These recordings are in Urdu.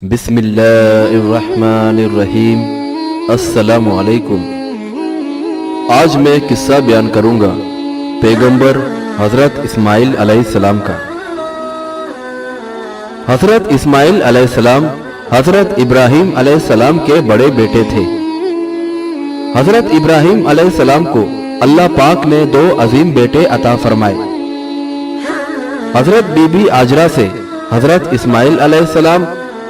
بسم اللہ الرحمن الرحیم۔ السلام علیکم۔ آج میں قصہ بیان کروں گا پیغمبر حضرت اسماعیل علیہ السلام کا۔ حضرت اسماعیل علیہ السلام حضرت ابراہیم علیہ السلام کے بڑے بیٹے تھے۔ حضرت ابراہیم علیہ السلام کو اللہ پاک نے دو عظیم بیٹے عطا فرمائے۔ حضرت بی بی ہاجرہ سے حضرت اسماعیل علیہ السلام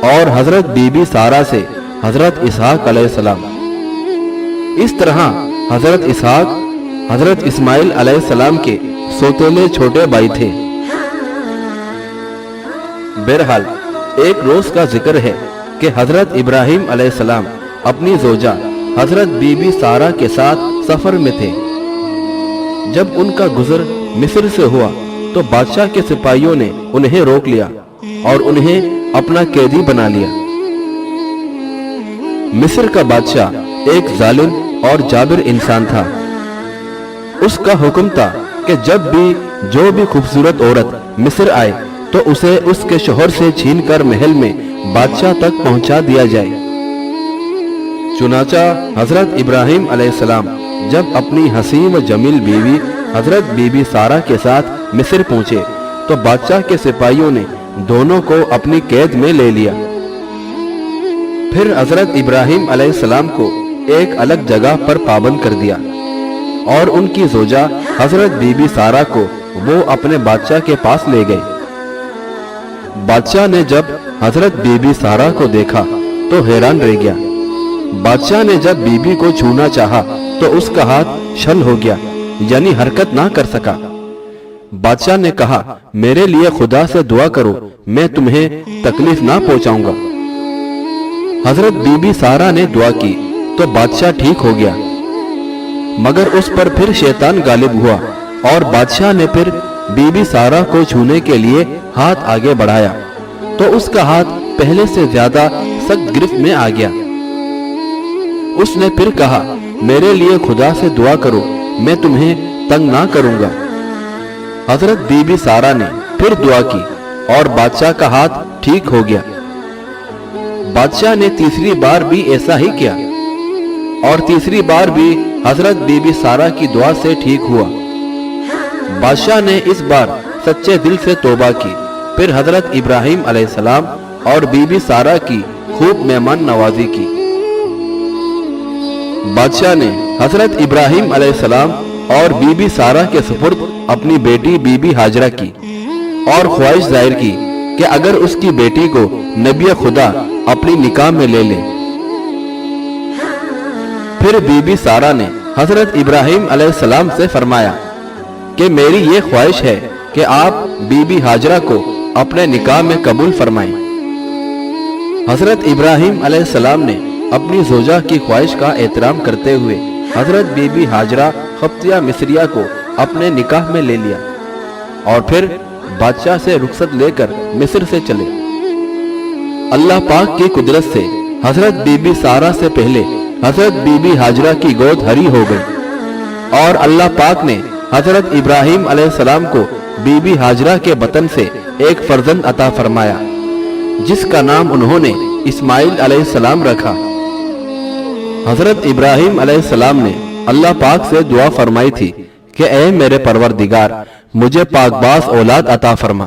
اور حضرت بی بی سارہ سے حضرت اسحاق علیہ السلام۔ اس طرح حضرت اسحاق حضرت اسماعیل علیہ السلام کے سوتیلے چھوٹے بھائی تھے۔ بہرحال ایک روز کا ذکر ہے کہ حضرت ابراہیم علیہ السلام اپنی زوجہ حضرت بی بی سارہ کے ساتھ سفر میں تھے۔ جب ان کا گزر مصر سے ہوا تو بادشاہ کے سپاہیوں نے انہیں روک لیا اور انہیں اپنا قیدی بنا لیا۔ مصر کا بادشاہ ایک ظالم اور جابر انسان تھا۔ اس کا حکم تھا کہ جب بھی جو بھی خوبصورت عورت مصر آئے تو اسے اس کے شوہر سے چھین کر محل میں بادشاہ تک پہنچا دیا جائے۔ چنانچہ حضرت ابراہیم علیہ السلام جب اپنی حسین و جمیل بیوی حضرت بی بی سارہ کے ساتھ مصر پہنچے تو بادشاہ کے سپاہیوں نے دونوں کو اپنی قید میں لے لیا۔ پھر حضرت ابراہیم علیہ السلام کو ایک الگ جگہ پر پابند کر دیا اور ان کی زوجہ حضرت بی بی سارہ کو وہ اپنے بادشاہ کے پاس لے گئے۔ بادشاہ نے جب حضرت بی بی سارہ کو دیکھا تو حیران رہ گیا۔ بادشاہ نے جب بی بی کو چھونا چاہا تو اس کا ہاتھ شل ہو گیا، یعنی حرکت نہ کر سکا۔ بادشاہ نے کہا، میرے لیے خدا سے دعا کرو، میں تمہیں تکلیف نہ پہنچاؤں گا۔ حضرت بی بی سارہ نے دعا کی تو بادشاہ ٹھیک ہو گیا، مگر اس پر پھر شیطان غالب ہوا اور بادشاہ نے پھر بی بی سارہ کو چھونے کے لیے ہاتھ آگے بڑھایا تو اس کا ہاتھ پہلے سے زیادہ سخت گرفت میں آ گیا۔ اس نے پھر کہا، میرے لیے خدا سے دعا کرو، میں تمہیں تنگ نہ کروں گا۔ حضرت بی بی سارہ نے پھر دعا کی اور بادشاہ کا ہاتھ ٹھیک ہو گیا۔ بادشاہ نے تیسری بار بھی ایسا ہی کیا اور تیسری بار بھی حضرت بی بی سارہ کی دعا سے ٹھیک ہوا۔ بادشاہ نے اس بار سچے دل سے توبہ کی، پھر حضرت ابراہیم علیہ السلام اور بی بی سارہ کی خوب مہمان نوازی کی۔ بادشاہ نے حضرت ابراہیم علیہ السلام اور بی بی سارہ کے سپرد اپنی بیٹی بی بی ہاجرہ کی اور خواہش ظاہر کی کہ اگر اس کی بیٹی کو نبی خدا اپنی نکاح میں لے لے۔ پھر بی بی سارہ نے حضرت ابراہیم علیہ السلام سے فرمایا کہ میری یہ خواہش ہے کہ آپ بی بی ہاجرہ کو اپنے نکاح میں قبول فرمائیں۔ حضرت ابراہیم علیہ السلام نے اپنی زوجہ کی خواہش کا احترام کرتے ہوئے حضرت بی بی ہاجرہ قبطیہ مصریہ کو اپنے نکاح میں لے لیا اور پھر بادشاہ سے رخصت لے کر مصر سے چلے۔ اللہ پاک کی قدرت سے حضرت بی بی سارہ سے پہلے حضرت بی بی ہاجرہ کی گود ہری ہو گئی اور اللہ پاک نے حضرت ابراہیم علیہ السلام کو بی بی ہاجرہ کے بطن سے ایک فرزند عطا فرمایا جس کا نام انہوں نے اسماعیل علیہ السلام رکھا۔ حضرت ابراہیم علیہ السلام نے اللہ پاک سے دعا فرمائی تھی کہ اے میرے پروردگار، مجھے پاک باز اولاد عطا فرما۔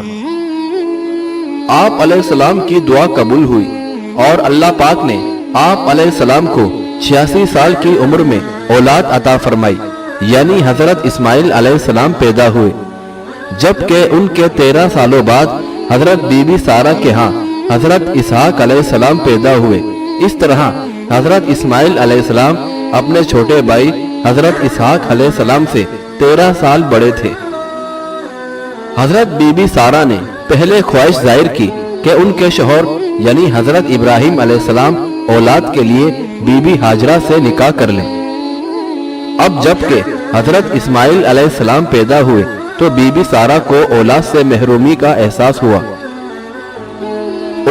آپ علیہ السلام کی دعا قبول ہوئی اور اللہ پاک نے آپ علیہ السلام کو 86 سال کی عمر میں اولاد عطا فرمائی، یعنی حضرت اسماعیل علیہ السلام پیدا ہوئے، جبکہ ان کے 13 سالوں بعد حضرت بی بی سارہ کے ہاں حضرت اسحاق علیہ السلام پیدا ہوئے۔ اس طرح حضرت اسماعیل علیہ السلام اپنے چھوٹے بھائی حضرت اسحاق علیہ السلام سے 13 سال بڑے تھے۔ حضرت بی بی سارہ نے پہلے خواہش ظاہر کی کہ ان کے شوہر یعنی حضرت ابراہیم علیہ السلام اولاد کے لیے بی بی ہاجرہ سے نکاح کر لیں۔ اب جب کہ حضرت اسماعیل علیہ السلام پیدا ہوئے تو بی بی سارہ کو اولاد سے محرومی کا احساس ہوا۔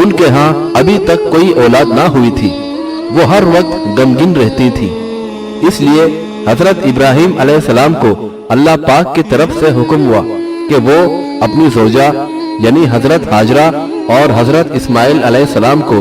ان کے ہاں ابھی تک کوئی اولاد نہ ہوئی تھی، وہ ہر وقت غمگین رہتی تھی۔ اس لیے حضرت ابراہیم علیہ السلام کو اللہ پاک کی طرف سے حکم ہوا کہ وہ اپنی زوجہ یعنی حضرت ہاجرہ اور حضرت اسماعیل علیہ السلام کو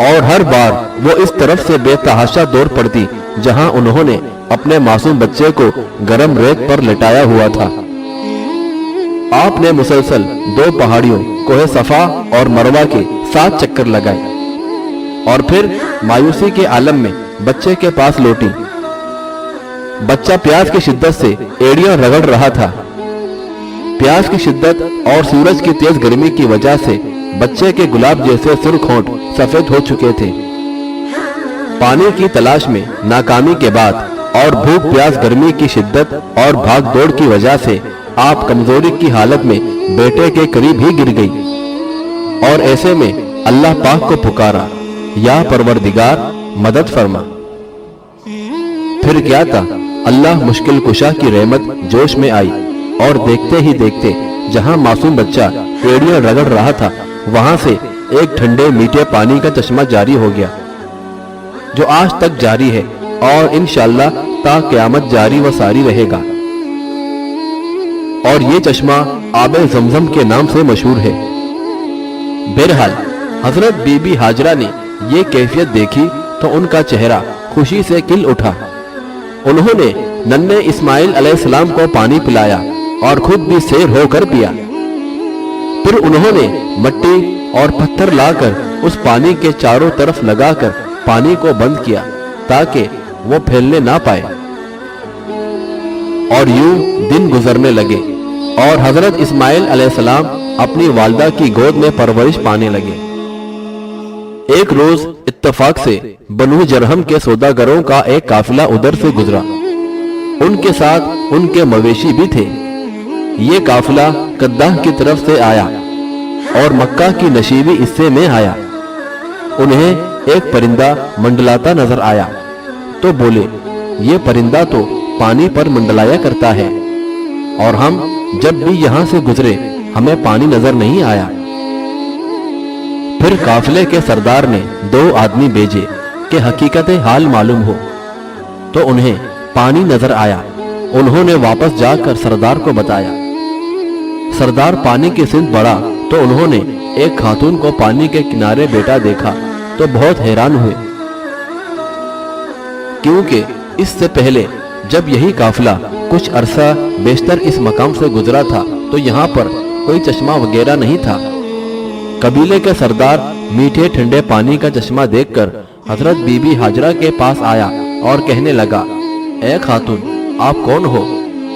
اور ہر بار وہ اس طرف سے بے تحاشا دوڑ پڑتی جہاں انہوں نے اپنے معصوم بچے کو گرم ریت پر لٹایا ہوا تھا۔ آپ نے مسلسل 2 پہاڑیوں کوہ صفا اور مروہ کے 7 چکر لگائے اور پھر مایوسی کے عالم میں بچے کے پاس لوٹی۔ بچہ پیاس کی شدت سے ایڑیاں رگڑ رہا تھا۔ پیاس کی شدت اور سورج کی تیز گرمی کی وجہ سے بچے کے گلاب جیسے سرخ ہونٹ سفید ہو چکے تھے۔ پانی کی تلاش میں ناکامی کے بعد اور بھوک پیاس گرمی کی شدت اور بھاگ دوڑ کی وجہ سے آپ کمزوری کی حالت میں بیٹے کے قریب ہی گر گئی اور ایسے میں اللہ پاک کو پکارا، یا پروردگار مدد فرما۔ پھر کیا تھا، اللہ مشکل کشا کی رحمت جوش میں آئی اور دیکھتے ہی دیکھتے جہاں معصوم بچہ ایڑیاں رگڑ رہا تھا وہاں سے ایک ٹھنڈے میٹھے پانی کا چشمہ جاری ہو گیا جو آج تک جاری ہے اور انشاءاللہ تا قیامت جاری و ساری رہے گا، اور یہ چشمہ آب زمزم کے نام سے مشہور ہے۔ بہرحال حضرت بی بی ہاجرہ نے یہ کیفیت دیکھی تو ان کا چہرہ خوشی سے کھل اٹھا۔ انہوں نے ننھے اسماعیل علیہ السلام کو پانی پلایا اور خود بھی سیر ہو کر پیا۔ پھر انہوں نے مٹی اور پتھر لا کر اس پانی کے چاروں طرف لگا کر پانی کو بند کیا تاکہ وہ پھیلنے نہ پائے، اور یوں دن گزرنے لگے اور حضرت اسماعیل علیہ السلام اپنی والدہ کی گود میں پرورش پانے لگے۔ ایک روز اتفاق سے بنو جرہم کے سوداگروں کا ایک قافلہ ادھر سے گزرا۔ ان کے ساتھ ان کے مویشی بھی تھے۔ یہ قافلہ قدح کی طرف سے آیا اور مکہ کی نشیبی حصے میں آیا۔ انہیں ایک پرندہ منڈلاتا نظر آیا تو بولے، یہ پرندہ تو پانی پر منڈلایا کرتا ہے اور ہم جب بھی یہاں سے گزرے ہمیں پانی نظر نہیں آیا۔ پھر قافلے کے سردار نے 2 آدمی بھیجے کہ حقیقت حال معلوم ہو، تو انہیں پانی نظر آیا۔ انہوں نے واپس جا کر سردار کو بتایا۔ سردار پانی کی سمت بڑھا تو انہوں نے ایک خاتون کو پانی کے کنارے بیٹھا دیکھا تو بہت حیران ہوئے، کیونکہ اس سے پہلے جب یہی قافلہ کچھ عرصہ بیشتر اس مقام سے گزرا تھا تو یہاں پر کوئی چشمہ وغیرہ نہیں تھا۔ قبیلے کے سردار میٹھے ٹھنڈے پانی کا چشمہ دیکھ کر حضرت بی بی ہاجرہ کے پاس آیا اور کہنے لگا، اے خاتون، آپ کون ہو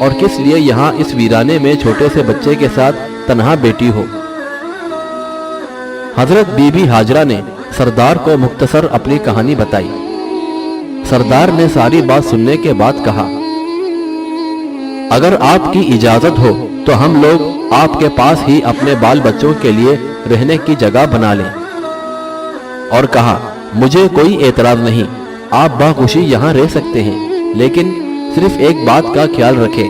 اور کس لیے یہاں اس ویرانے میں چھوٹے سے بچے کے ساتھ تنہا بیٹھی ہو؟ حضرت بی بی ہاجرہ نے سردار کو مختصر اپنی کہانی بتائی۔ سردار نے ساری بات سننے کے بعد کہا، اگر آپ کی اجازت ہو تو ہم لوگ آپ کے پاس ہی اپنے بال بچوں کے لیے رہنے کی جگہ بنا لیں، اور کہا، مجھے کوئی اعتراض نہیں، آپ باخوشی یہاں رہ سکتے ہیں، لیکن صرف ایک بات کا خیال رکھیں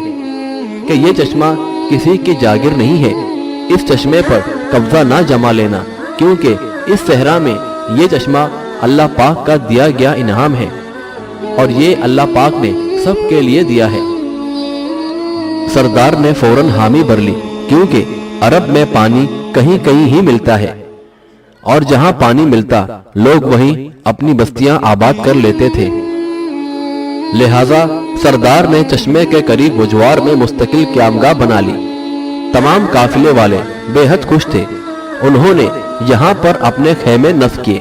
کہ یہ چشمہ کسی کی جاگیر نہیں ہے۔ اس چشمے پر قبضہ نہ جما لینا، کیونکہ اس صحرا میں یہ چشمہ اللہ پاک کا دیا گیا انعام ہے اور یہ اللہ پاک نے سب کے لیے دیا ہے۔ سردار نے فوراً حامی بھر لی، کیونکہ عرب میں پانی کہیں کہیں ہی ملتا ہے اور جہاں پانی ملتا لوگ وہیں اپنی بستیاں آباد کر لیتے تھے۔ لہٰذا سردار نے چشمے کے قریب وجوار میں مستقل قیامگاہ بنا لی۔ تمام قافلے والے بے حد خوش تھے۔ انہوں نے یہاں پر اپنے خیمے نصب کیے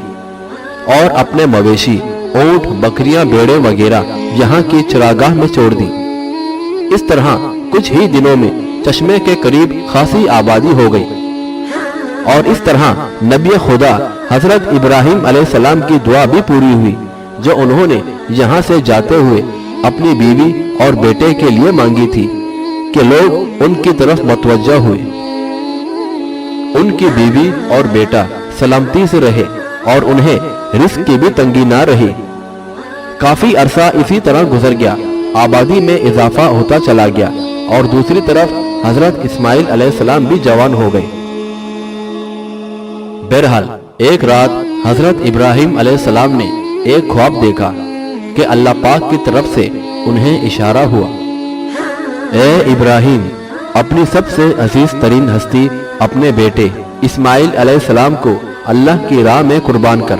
اور اپنے مویشی، اونٹ، بکریاں، بھیڑیں وغیرہ یہاں کی چراگاہ میں چھوڑ دی۔ اس طرح کچھ ہی دنوں میں چشمے کے قریب خاصی آبادی ہو گئی، اور اس طرح نبی خدا حضرت ابراہیم علیہ السلام کی دعا بھی پوری ہوئی، جو انہوں نے یہاں سے جاتے ہوئے اپنی بیوی اور بیٹے کے لیے مانگی تھی کہ لوگ ان کی طرف متوجہ ہوئے۔ ان کی بیوی اور بیٹا سلامتی سے رہے اور انہیں رزق کی بھی تنگی نہ رہی۔ کافی عرصہ اسی طرح گزر گیا، آبادی میں اضافہ ہوتا چلا گیا، اور دوسری طرف حضرت اسماعیل علیہ السلام بھی جوان ہو گئے۔ بہرحال ایک رات حضرت ابراہیم علیہ السلام نے ایک خواب دیکھا کہ اللہ پاک کی طرف سے انہیں اشارہ ہوا، اے ابراہیم، اپنی سب سے عزیز ترین ہستی اپنے بیٹے اسماعیل علیہ السلام کو اللہ کی راہ میں قربان کر،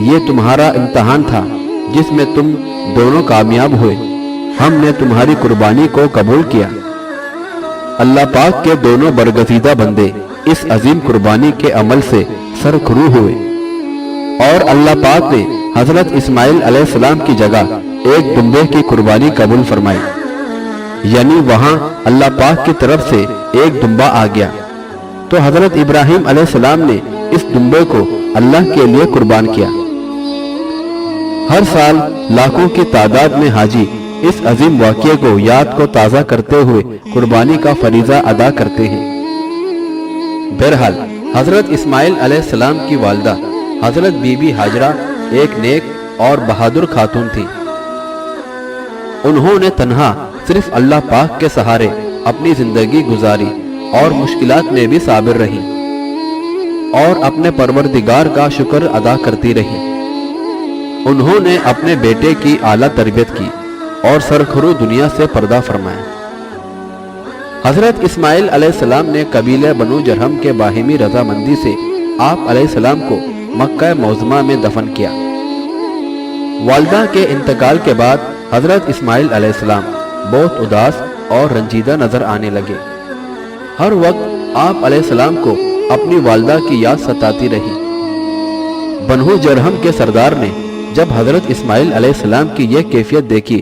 یہ تمہارا امتحان تھا جس میں تم دونوں کامیاب ہوئے، ہم نے تمہاری قربانی کو قبول کیا۔ اللہ پاک کے دونوں برگزیدہ بندے اس عظیم قربانی کے عمل سے سرخرو ہوئے، اور اللہ پاک نے حضرت اسماعیل علیہ السلام کی جگہ ایک دمبے کی قربانی قبول فرمائی، یعنی وہاں اللہ پاک کی طرف سے ایک دمبا آ گیا، تو حضرت ابراہیم علیہ السلام نے اس دمبے کو اللہ کے لیے قربان کیا۔ ہر سال لاکھوں کی تعداد میں حاجی اس عظیم واقعے کو یاد کو تازہ کرتے ہوئے قربانی کا فریضہ ادا کرتے ہیں۔ بہرحال حضرت اسماعیل علیہ السلام کی والدہ حضرت بی بی ہاجرہ ایک نیک اور بہادر خاتون تھی۔ انہوں نے تنہا صرف اللہ پاک کے سہارے اپنی زندگی گزاری اور مشکلات میں بھی صابر رہی اور اپنے پروردگار کا شکر ادا کرتی رہی۔ انہوں نے اپنے بیٹے کی اعلیٰ تربیت کی اور سرخرو دنیا سے پردہ فرمایا۔ حضرت اسماعیل علیہ السلام نے قبیلہ بنو جرہم کے باہمی رضامندی سے آپ علیہ السلام کو مکہ معظمہ میں دفن کیا۔ والدہ کے انتقال کے بعد حضرت اسماعیل علیہ السلام بہت اداس اور رنجیدہ نظر آنے لگے۔ ہر وقت آپ علیہ السلام کو اپنی والدہ کی یاد ستاتی رہی۔ بنو جرہم کے سردار نے جب حضرت اسماعیل علیہ السلام کی یہ کیفیت دیکھی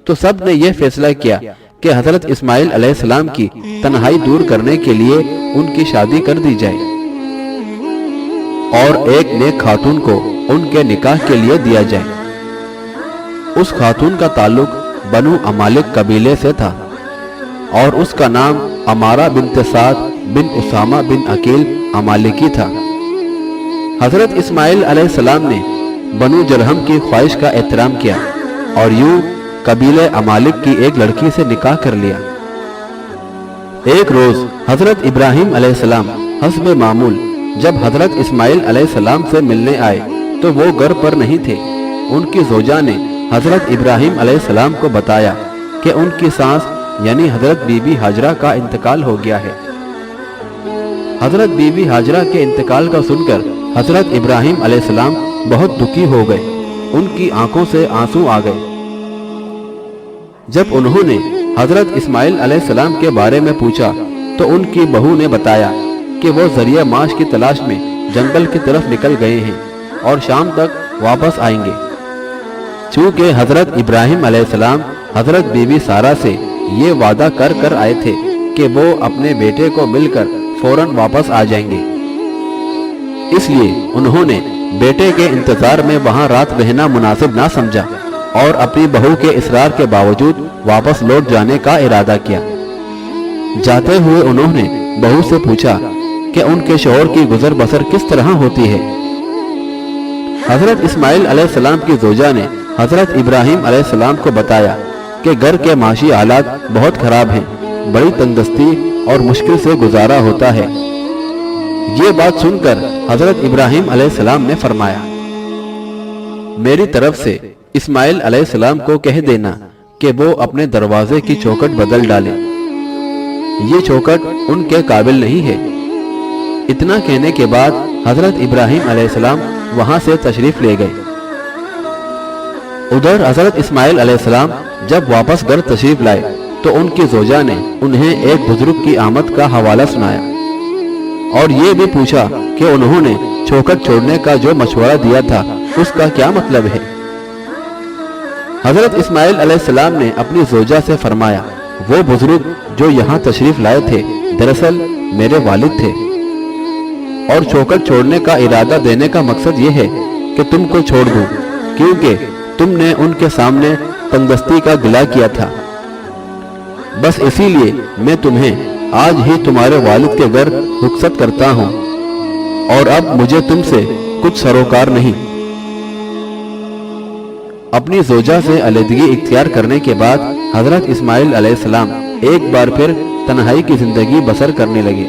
تو سب نے یہ فیصلہ کیا کہ حضرت اسماعیل علیہ السلام کی تنہائی دور کرنے کے لیے ان کی شادی کر دی جائے اور ایک نیک خاتون کو ان کے نکاح کے لیے دیا جائے۔ اس خاتون کا تعلق بنو امالک قبیلے سے تھا اور اس کا نام امارہ بنت سعد بن اسامہ بن عقیل امالکی تھا۔ حضرت اسماعیل علیہ السلام نے بنو جرہم کی خواہش کا احترام کیا اور یوں قبیلہ امالک کی ایک لڑکی سے نکاح کر لیا۔ ایک روز حضرت ابراہیم علیہ السلام حسب معمول جب حضرت اسماعیل علیہ السلام سے ملنے آئے تو وہ گھر پر نہیں تھے۔ ان کی زوجہ نے حضرت ابراہیم علیہ السلام کو بتایا کہ ان کی ساس یعنی حضرت بی بی ہاجرہ کا انتقال ہو گیا ہے۔ حضرت بی بی ہاجرہ کے انتقال کا سن کر حضرت ابراہیم علیہ السلام بہت دکھی ہو گئے، ان کی آنکھوں سے آنسو آ گئے۔ جب انہوں نے حضرت اسماعیل علیہ السلام کے بارے میں پوچھا تو ان کی بہو نے بتایا کہ وہ ذریعہ معاش کی تلاش میں جنگل کی طرف نکل گئے ہیں اور شام تک واپس آئیں گے۔ چونکہ حضرت ابراہیم علیہ السلام حضرت بی بی سارہ سے یہ وعدہ کر کر آئے تھے کہ وہ اپنے بیٹے کو مل کر فوراً واپس آ جائیں گے، اس لیے انہوں نے بیٹے کے انتظار میں وہاں رات رہنا مناسب نہ سمجھا اور اپنی بہو کے اصرار کے باوجود واپس لوٹ جانے کا ارادہ کیا۔ جاتے ہوئے انہوں نے بہو سے پوچھا کہ ان کے شوہر کی گزر بسر کس طرح ہوتی ہے۔ حضرت اسماعیل علیہ السلام کی زوجہ نے حضرت ابراہیم علیہ السلام کو بتایا کہ گھر کے معاشی حالات بہت خراب ہیں، بڑی تنگدستی اور مشکل سے گزارا ہوتا ہے۔ یہ بات سن کر حضرت ابراہیم علیہ السلام نے فرمایا، میری طرف سے اسماعیل علیہ السلام کو کہہ دینا کہ وہ اپنے دروازے کی چوکھٹ بدل ڈالے، یہ چوکھٹ ان کے قابل نہیں ہے۔ اتنا کہنے کے بعد حضرت ابراہیم علیہ السلام وہاں سے تشریف لے گئے۔ ادھر حضرت اسماعیل علیہ السلام جب واپس گھر تشریف لائے تو ان کی زوجہ نے انہیں ایک بزرگ کی آمد کا حوالہ سنایا اور یہ بھی پوچھا کہ انہوں نے چوکھٹ چھوڑنے کا جو مشورہ دیا تھا اس کا کیا مطلب ہے۔ حضرت اسماعیل علیہ السلام نے اپنی زوجہ سے فرمایا، وہ بزرگ جو یہاں تشریف لائے تھے دراصل میرے والد تھے اور چوکھٹ چھوڑنے کا ارادہ دینے کا مقصد یہ ہے کہ تم کو چھوڑ دوں، کیونکہ تم نے ان کے سامنے تنگدستی کا گلہ کیا تھا۔ بس اسی لیے میں تمہیں آج ہی تمہارے والد کے گھر رخصت کرتا ہوں اور اب مجھے تم سے کچھ سروکار نہیں۔ اپنی زوجہ سے علیحدگی اختیار کرنے کے بعد حضرت اسماعیل علیہ السلام ایک بار پھر تنہائی کی زندگی بسر کرنے لگے۔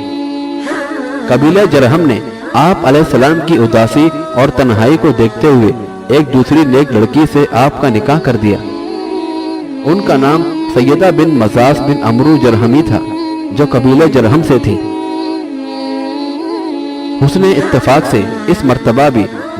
قبیلہ جرہم نے آپ علیہ السلام کی اداسی اور تنہائی کو دیکھتے ہوئے ایک دوسری نیک لڑکی سے آپ کا نکاح کر دیا۔ ان کا نام سیدہ بن مزاس بن عمرو جرہمی تھا، جو قبیلہ جرہم سے تھی۔ حسن اتفاق سے اس مرتبہ بھی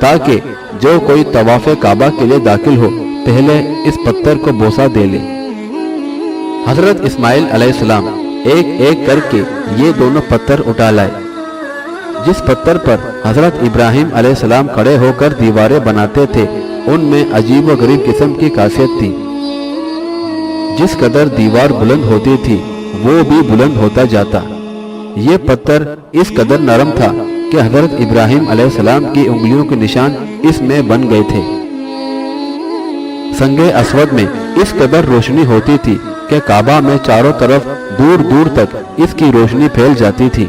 تاکہ جو کوئی طواف کعبہ کے لیے داخل ہو پہلے اس پتھر کو بوسہ دے لے۔ حضرت اسماعیل علیہ السلام ایک ایک کر کے یہ دونوں پتھر اٹھا لائے۔ جس پتھر پر حضرت ابراہیم علیہ السلام کھڑے ہو کر دیواریں بناتے تھے ان میں عجیب و غریب قسم کی خاصیت تھی۔ جس قدر دیوار بلند ہوتی تھی وہ بھی بلند ہوتا جاتا۔ یہ پتھر اس قدر نرم تھا کہ حضرت ابراہیم علیہ السلام کی انگلیوں کے نشان اس میں بن گئے تھے۔ سنگ اسود میں اس قدر روشنی ہوتی تھی کہ کعبہ میں چاروں طرف دور دور تک اس کی روشنی پھیل جاتی تھی۔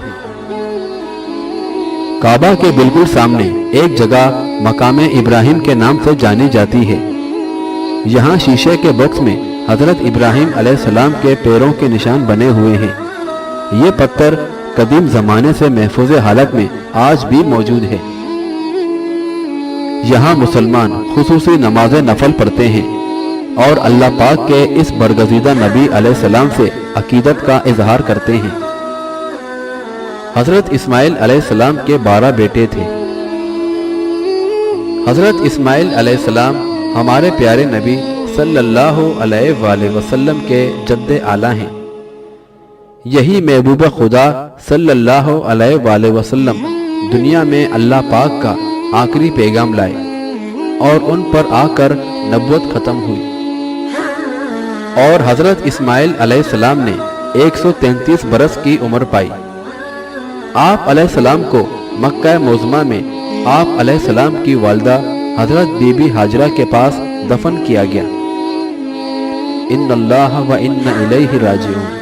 کعبہ کے بالکل سامنے ایک جگہ مقام ابراہیم کے نام سے جانی جاتی ہے۔ یہاں شیشے کے باکس میں حضرت ابراہیم علیہ السلام کے پیروں کے نشان بنے ہوئے ہیں۔ یہ پتھر قدیم زمانے سے محفوظ حالت میں آج بھی موجود ہے۔ یہاں مسلمان خصوصی نماز نفل پڑھتے ہیں اور اللہ پاک کے اس برگزیدہ نبی علیہ السلام سے عقیدت کا اظہار کرتے ہیں۔ حضرت اسماعیل علیہ السلام کے 12 بیٹے تھے۔ حضرت اسماعیل علیہ السلام ہمارے پیارے نبی صلی اللہ علیہ وآلہ وسلم کے جد اعلیٰ ہیں۔ یہی محبوب خدا صلی اللہ علیہ وآلہ وسلم دنیا میں اللہ پاک کا آخری پیغام لائے اور ان پر آ کر نبوت ختم ہوئی، اور حضرت اسماعیل علیہ السلام نے 133 برس کی عمر پائی۔ آپ علیہ السلام کو مکہ معظمہ میں آپ علیہ السلام کی والدہ حضرت بی بی ہاجرہ کے پاس دفن کیا گیا۔ ان اللہ و انا الیہ راجعون۔